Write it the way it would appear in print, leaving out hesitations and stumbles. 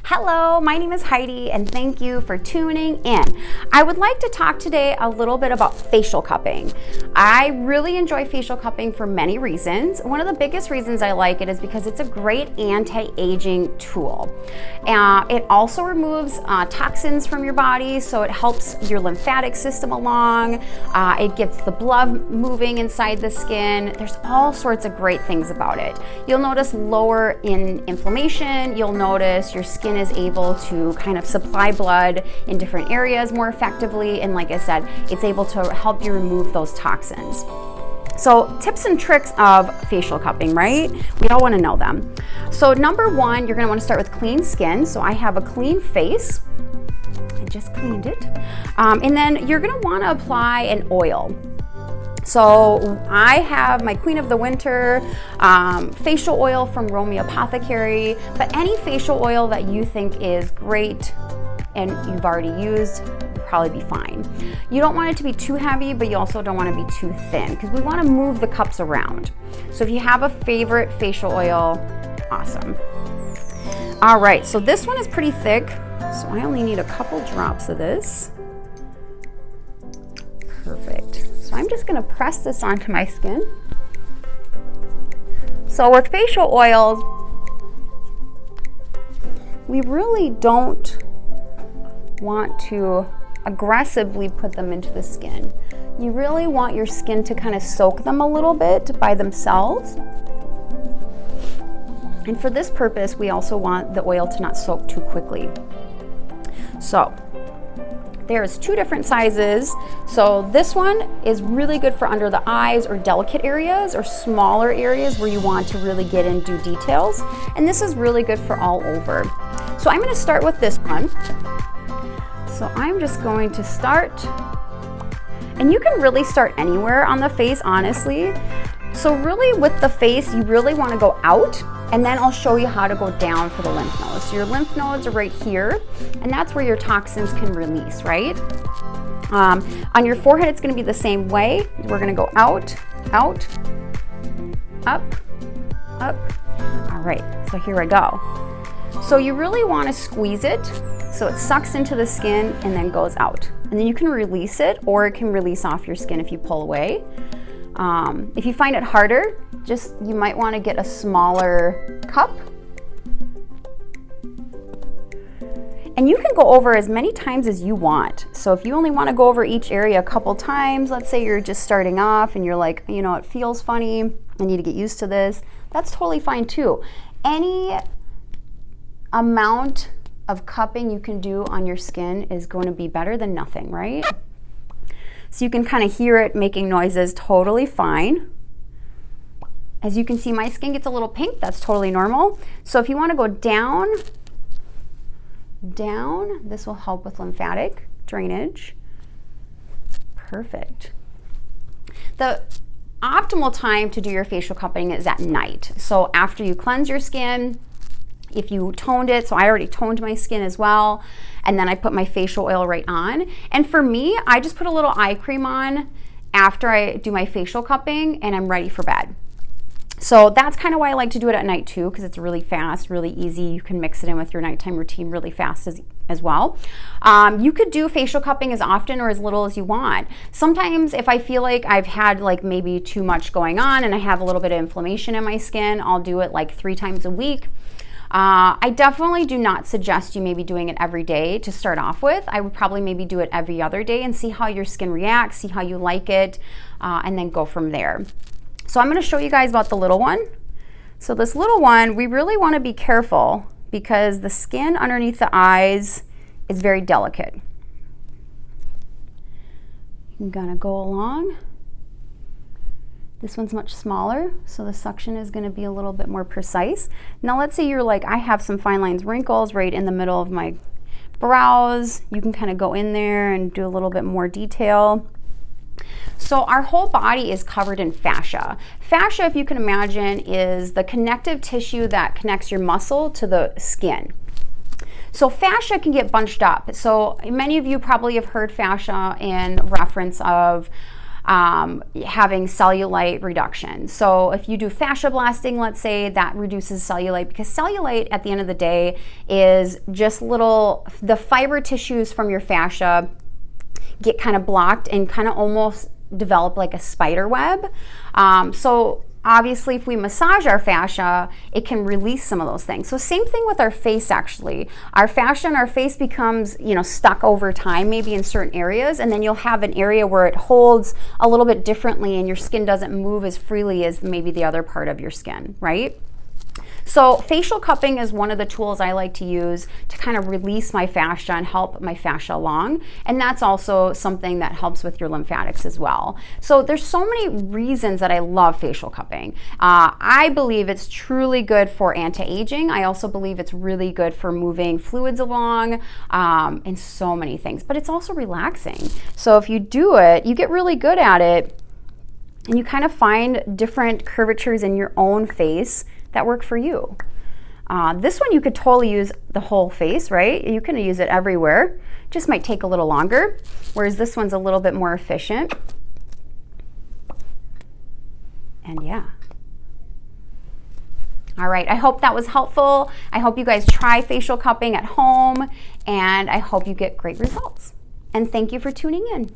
Hello, my name is Heidi and thank you for tuning in. I would like to talk today a little bit about facial cupping. I really enjoy facial cupping for many reasons. One of the biggest reasons I like it is because it's a great anti-aging tool. It also removes toxins from your body, so it helps your lymphatic system along. It gets the blood moving inside the skin. There's all sorts of great things about it. You'll notice lower in inflammation. You'll notice your skin is able to kind of supply blood in different areas more effectively, and like I said, it's able to help you remove those toxins. So tips and tricks of facial cupping, right? We all want to know them. So number one, you're going to want to start with clean skin. So I have a clean face. I just cleaned it. And then you're going to want to apply an oil. So I have my Queen of the Winter facial oil from Romeo Apothecary, but any facial oil that you think is great and you've already used will probably be fine. You don't want it to be too heavy, but you also don't want to be too thin because we want to move the cups around. So if you have a favorite facial oil, awesome. All right, so this one is pretty thick, so I only need a couple drops of this. Perfect. So I'm just going to press this onto my skin. So with facial oils, we really don't want to aggressively put them into the skin. You really want your skin to kind of soak them a little bit by themselves. And for this purpose, we also want the oil to not soak too quickly. So there's two different sizes. So this one is really good for under the eyes or delicate areas or smaller areas where you want to really get and do details. And this is really good for all over. So I'm going to start with this one. So I'm just going to start, and you can really start anywhere on the face, honestly. So really with the face, you really want to go out, and then I'll show you how to go down for the lymph nodes. So your lymph nodes are right here, and that's where your toxins can release, right? On your forehead, it's going to be the same way. We're going to go out, out, up, up. All right, so here I go. So you really want to squeeze it so it sucks into the skin and then goes out. And then you can release it, or it can release off your skin if you pull away. If you find it harder, you might want to get a smaller cup. And you can go over as many times as you want. So if you only want to go over each area a couple times, let's say you're just starting off and you're like, you know, it feels funny, I need to get used to this, that's totally fine too. Any amount of cupping you can do on your skin is going to be better than nothing, right? So you can kind of hear it making noises, totally fine. As you can see, my skin gets a little pink, that's totally normal. So if you want to go down, this will help with lymphatic drainage. Perfect. The optimal time to do your facial cupping is at night. So after you cleanse your skin, if you toned it, so I already toned my skin as well, and then I put my facial oil right on. And for me, I just put a little eye cream on after I do my facial cupping, and I'm ready for bed. So that's kind of why I like to do it at night too, because it's really fast, really easy. You can mix it in with your nighttime routine really fast as well. You could do facial cupping as often or as little as you want. Sometimes if I feel like I've had like maybe too much going on and I have a little bit of inflammation in my skin, I'll do it like 3 times a week. I definitely do not suggest you maybe doing it every day to start off with. I would probably maybe do it every other day and see how your skin reacts, see how you like it, and then go from there. So I'm going to show you guys about the little one. So this little one, we really want to be careful because the skin underneath the eyes is very delicate. I'm going to go along. This one's much smaller, so the suction is going to be a little bit more precise. Now let's say you're like, I have some fine lines, wrinkles right in the middle of my brows. You can kind of go in there and do a little bit more detail. So our whole body is covered in fascia. Fascia, if you can imagine, is the connective tissue that connects your muscle to the skin. So fascia can get bunched up. So many of you probably have heard fascia in reference of having cellulite reduction. So if you do fascia blasting, let's say, that reduces cellulite, because cellulite at the end of the day is just the fiber tissues from your fascia get kind of blocked and kind of almost develop like a spider web. So obviously, if we massage our fascia, it can release some of those things. So same thing with our face, actually. Our fascia and our face becomes, stuck over time, maybe in certain areas, and then you'll have an area where it holds a little bit differently and your skin doesn't move as freely as maybe the other part of your skin, right? So facial cupping is one of the tools I like to use to kind of release my fascia and help my fascia along. And that's also something that helps with your lymphatics as well. So there's so many reasons that I love facial cupping. I believe it's truly good for anti-aging. I also believe it's really good for moving fluids along, and so many things. But it's also relaxing. So if you do it, you get really good at it, and you kind of find different curvatures in your own face that work for you. This one you could totally use the whole face, right? You can use it everywhere. Just might take a little longer, whereas this one's a little bit more efficient. And yeah. All right, I hope that was helpful. I hope you guys try facial cupping at home, and I hope you get great results. And thank you for tuning in.